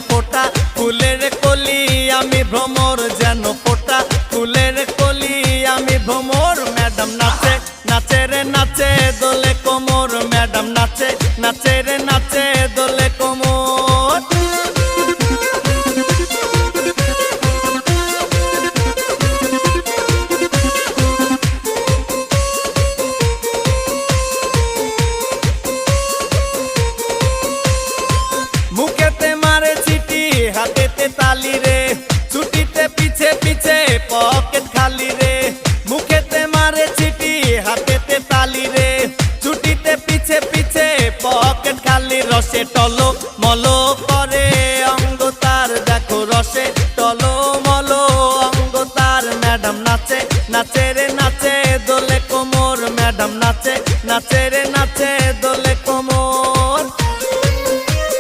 ফোটা ফুলের কলি আমি ভ্রমর যেন ফোটা ফুলের কলি আমি ভ্রমর ম্যাডাম নাচে নাচে রে নাচে দোলে কোমর ম্যাডাম নাচে নাচে রে নাচে দোলে কোমর মুখেতে মারে চিঠি হাতেতে তালি রে ছুটিতে পিছে পিছে পকেট খালি রে মুখেতে মারে চিঠি হাতেতে তালি রে ছুটিতে পিছে পিছে পকেট খালি রসে টলো মলো করে অঙ্গ তার দেখো রসে টলো মলো অঙ্গ তার ম্যাডাম নাচে নাচে রে নাচে দোলে কোমর ম্যাডাম নাচে নাচে রে